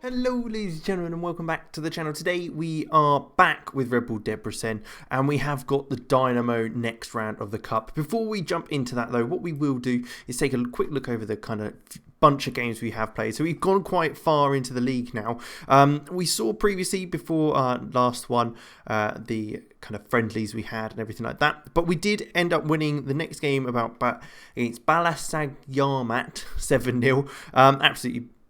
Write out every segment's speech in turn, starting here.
Hello ladies and gentlemen, and welcome back to the channel. Today we are back with Red Bull Debrecen, and we have got the Dynamo next round of the Cup. Before we jump into that though, what we will do is take a quick look over the kind of bunch of games we have played. So we've gone quite far into the league now. We saw previously before last one the kind of friendlies we had and everything like that, but we did end up winning the next game against Balasag Yarmat 7-0.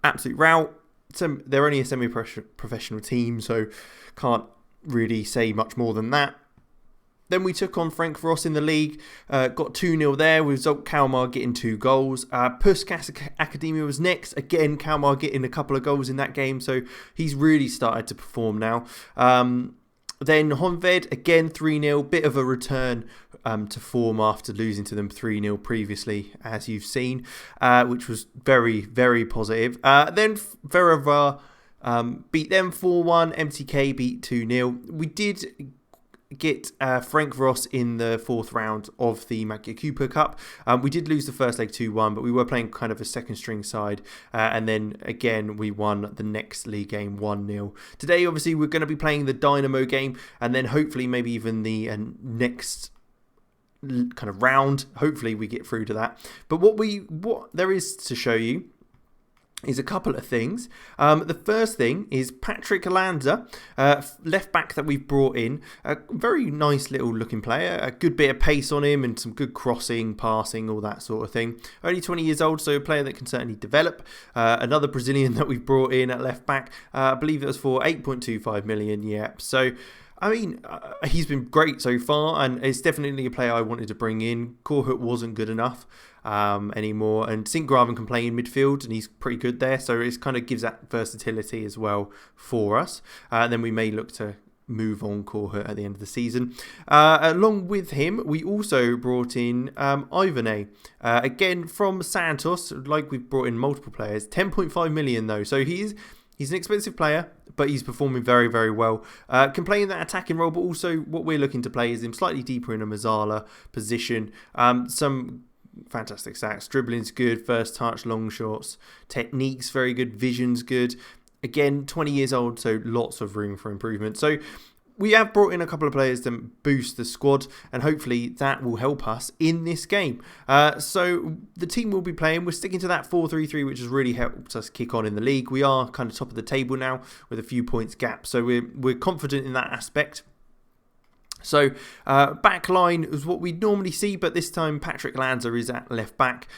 Absolute rout. They're only a semi-professional team, so can't really say much more than that. Then we took on Frank Ross in the league, got 2-0 there with Zolt Kalmar getting 2 goals. Puskas Academia was next. Again, Kalmar getting a couple of goals in that game, so he's really started to perform now. Then Honved, again 3-0, bit of a return to form after losing to them 3-0 previously, as you've seen, which was very, very positive. Then Verevar beat them 4-1, MTK beat 2-0. We did get Frank Ross in the 4th round of the Magyar Kupa Cup. We did lose the first leg 2-1, but we were playing kind of a second string side, and then again we won the next league game 1-0. Today obviously we're going to be playing the Dynamo game, and then hopefully maybe even the next kind of round, hopefully we get through to that. But what there is to show you is a couple of things. The first thing is Patrick Lanza, left back that we've brought in. A very nice little looking player, a good bit of pace on him and some good crossing, passing, all that sort of thing. Only 20 years old, so a player that can certainly develop. Another Brazilian that we've brought in at left back, I believe it was for 8.25 million. Yeah, so I mean, he's been great so far, and it's definitely a player I wanted to bring in. Korhut wasn't good enough anymore, and Sinkgraven can play in midfield, and he's pretty good there, so it kind of gives that versatility as well for us. And then we may look to move on Korhut at the end of the season. Along with him, we also brought in Ivane, again from Santos, like we've brought in multiple players. 10.5 million though, so he's an expensive player, but he's performing very, very well. Can play in that attacking role, but also what we're looking to play is him slightly deeper in a Mazzala position. Some fantastic stats. Dribbling's good, first touch, long shots. Technique's very good, vision's good. Again, 20 years old, so lots of room for improvement. So we have brought in a couple of players to boost the squad, and hopefully that will help us in this game. So the team we'll be playing, we're sticking to that 4-3-3, which has really helped us kick on in the league. We are kind of top of the table now with a few points gap, so we're confident in that aspect. So back line is what we normally see, but this time Patrick Lanza is at left back.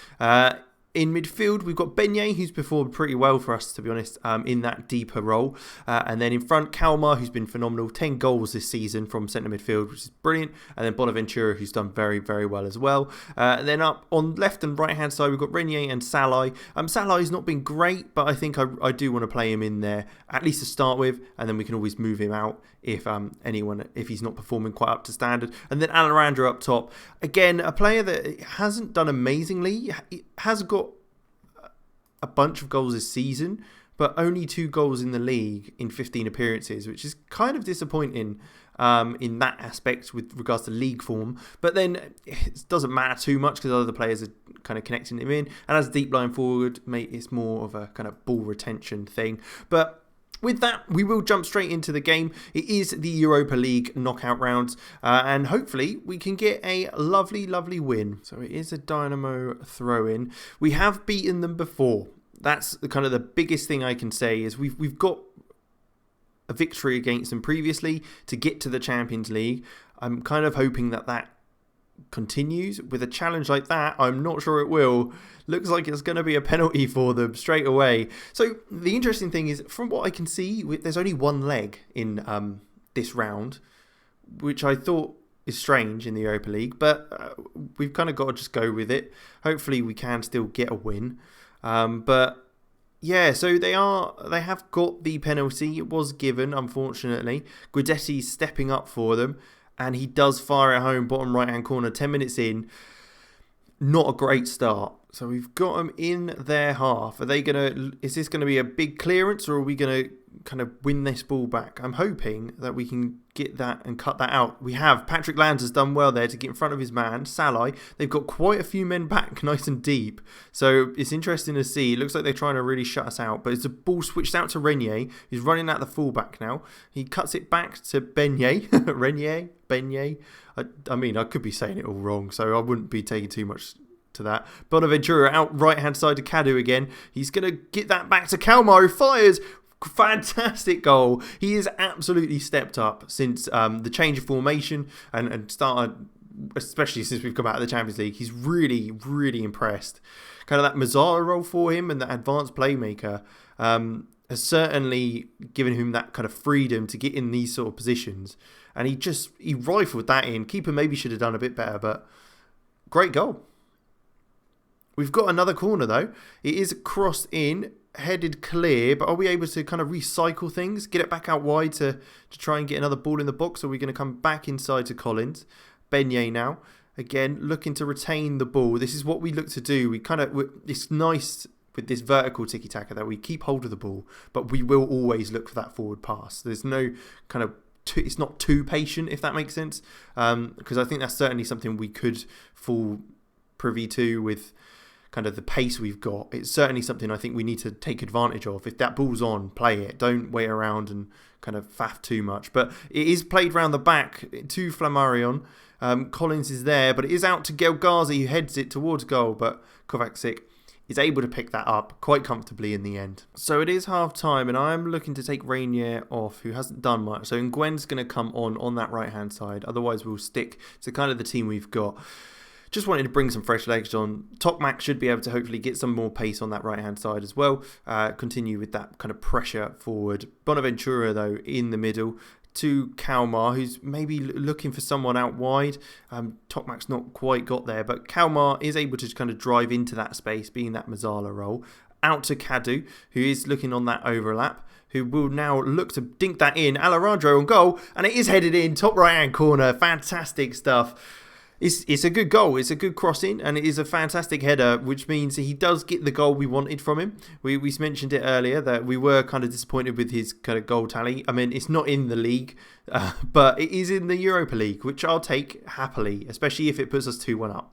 In midfield, we've got Beignet, who's performed pretty well for us, to be honest, in that deeper role. And then in front, Kalmar, who's been phenomenal. 10 goals this season from centre midfield, which is brilliant. And then Bonaventura, who's done very, very well as well. Then up on left and right-hand side, we've got Renier and Salai. Salai's not been great, but I think I do want to play him in there, at least to start with. And then we can always move him out if he's not performing quite up to standard. And then Alarandra up top. Again, a player that hasn't done amazingly. He has got a bunch of goals this season, but only 2 goals in the league in 15 appearances, which is kind of disappointing in that aspect with regards to league form. But then it doesn't matter too much because other players are kind of connecting him in. And as deep line forward, mate, it's more of a kind of ball retention thing. But with that, we will jump straight into the game. It is the Europa League knockout rounds, and hopefully we can get a lovely, lovely win. So it is a Dynamo throw-in. We have beaten them before. That's kind of the biggest thing I can say is we've got a victory against them previously to get to the Champions League. I'm kind of hoping that continues. With a challenge like that, I'm not sure it will. Looks like it's going to be a penalty for them straight away. So the interesting thing is, from what I can see, there's only one leg in this round, which I thought is strange in the Europa League, but we've kind of got to just go with it. Hopefully we can still get a win. But yeah, so they have got the penalty. It was given, unfortunately. Guidetti's stepping up for them, and he does fire it home, bottom right-hand corner, 10 minutes in. Not a great start. So we've got them in their half. Is this going to be a big clearance, or are we going to kind of win this ball back. I'm hoping that we can get that and cut that out. We have. Patrick Lands has done well there to get in front of his man, Salai. They've got quite a few men back, nice and deep. So it's interesting to see. It looks like they're trying to really shut us out. But it's a ball switched out to Renier. He's running out the fullback now. He cuts it back to Beignet. Renier? Beignet? I mean, I could be saying it all wrong, so I wouldn't be taking too much to that. Bonaventura out right hand side to Cadu again. He's going to get that back to Kalmar, who fires. Fantastic goal. He has absolutely stepped up since the change of formation and started, especially since we've come out of the Champions League. He's really, really impressed. Kind of that Mazzara role for him and that advanced playmaker has certainly given him that kind of freedom to get in these sort of positions. And he rifled that in. Keeper maybe should have done a bit better, but great goal. We've got another corner though. It is crossed in, headed clear, but are we able to kind of recycle things, get it back out wide to try and get another ball in the box? Or are we going to come back inside to Collins? Beignet now, again, looking to retain the ball. This is what we look to do. It's nice with this vertical tiki-taka that we keep hold of the ball, but we will always look for that forward pass. There's no kind of it's not too patient, if that makes sense, because I think that's certainly something we could fall privy to with kind of the pace we've got. It's certainly something I think we need to take advantage of. If that ball's on, play it. Don't wait around and kind of faff too much. But it is played round the back to Flammarion. Collins is there, but it is out to Gelgazi, who heads it towards goal. But Kovacic is able to pick that up quite comfortably in the end. So it is half time, and I'm looking to take Rainier off, who hasn't done much. So Nguyen's going to come on that right hand side. Otherwise, we'll stick to kind of the team we've got. Just wanted to bring some fresh legs on. Tokmak should be able to hopefully get some more pace on that right-hand side as well. Continue with that kind of pressure forward. Bonaventura, though, in the middle to Kalmar, who's maybe looking for someone out wide. Tokmak's not quite got there, but Kalmar is able to kind of drive into that space, being that Mazzala role. Out to Cadu, who is looking on that overlap, who will now look to dink that in. Alaradro on goal, and it is headed in, top right-hand corner. Fantastic stuff. It's a good goal. It's a good crossing, and it is a fantastic header, which means he does get the goal we wanted from him. We mentioned it earlier that we were kind of disappointed with his kind of goal tally. I mean, it's not in the league, but it is in the Europa League, which I'll take happily, especially if it puts us 2-1 up.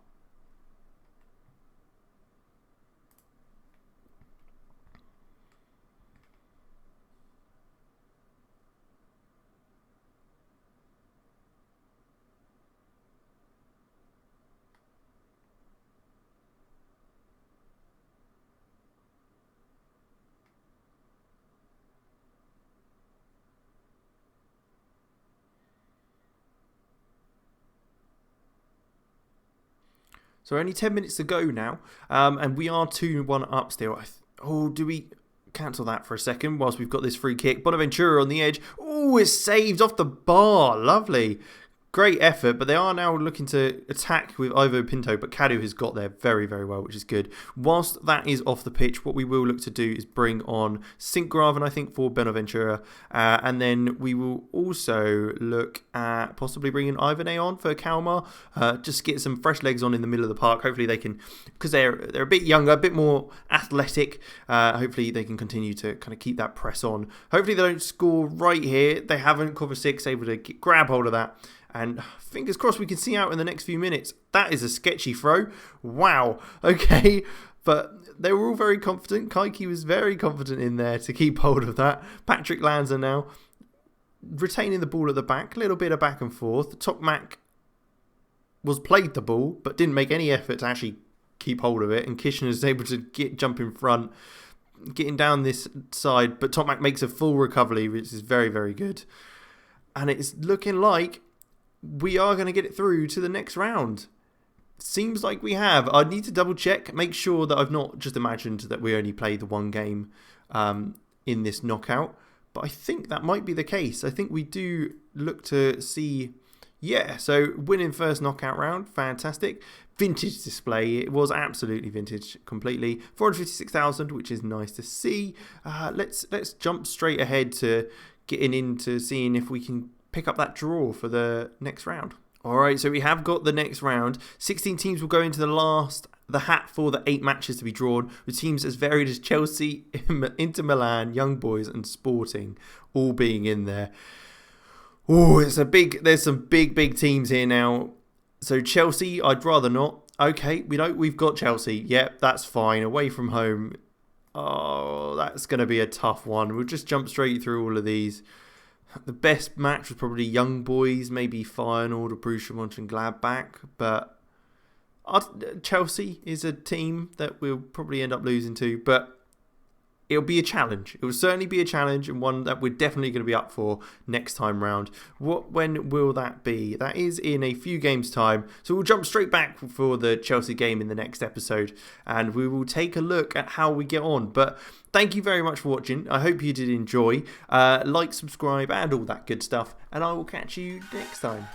So only 10 minutes to go now, and we are 2-1 up still. Do we cancel that for a second whilst we've got this free kick? Bonaventura on the edge. Oh, it's saved off the bar. Lovely. Great effort, but they are now looking to attack with Ivo Pinto, but Cadu has got there very, very well, which is good. Whilst that is off the pitch, what we will look to do is bring on Sinkgraven, I think, for Bonaventura, and then we will also look at possibly bringing Ivane on for Kalmar, just get some fresh legs on in the middle of the park. Hopefully they can, because they're a bit younger, a bit more athletic, hopefully they can continue to kind of keep that press on. Hopefully they don't score right here. They haven't. Kovacic able to grab hold of that. And fingers crossed we can see out in the next few minutes. That is a sketchy throw. Wow. Okay. But they were all very confident. Kaiki was very confident in there to keep hold of that. Patrick Lanza now retaining the ball at the back. A little bit of back and forth. Tokmak was played the ball, but didn't make any effort to actually keep hold of it. And Kishner is able to jump in front, getting down this side. But Tokmak makes a full recovery, which is very, very good. And it's looking like we are going to get it through to the next round. Seems like we have. I need to double check, make sure that I've not just imagined that we only play the one game in this knockout. But I think that might be the case. I think we do look to see, yeah, so winning first knockout round, fantastic. Vintage display, it was absolutely vintage completely. 456,000, which is nice to see. Let's jump straight ahead to getting into seeing if we can pick up that draw for the next round. Alright, so we have got the next round. 16 teams will go into the last the hat for the 8 matches to be drawn with teams as varied as Chelsea, Inter Milan, Young Boys and Sporting all being in there. Oh, there's some big teams here now. So Chelsea, I'd rather not. Okay, we've got Chelsea. Yep, that's fine. Away from home. Oh, that's going to be a tough one. We'll just jump straight through all of these. The best match was probably Young Boys, maybe Feyenoord or Borussia Mönchengladbach, but Chelsea is a team that we'll probably end up losing to, but it'll be a challenge. It will certainly be a challenge and one that we're definitely going to be up for next time round. When will that be? That is in a few games' time. So we'll jump straight back for the Chelsea game in the next episode and we will take a look at how we get on. But thank you very much for watching. I hope you did enjoy. Like, subscribe and all that good stuff. And I will catch you next time.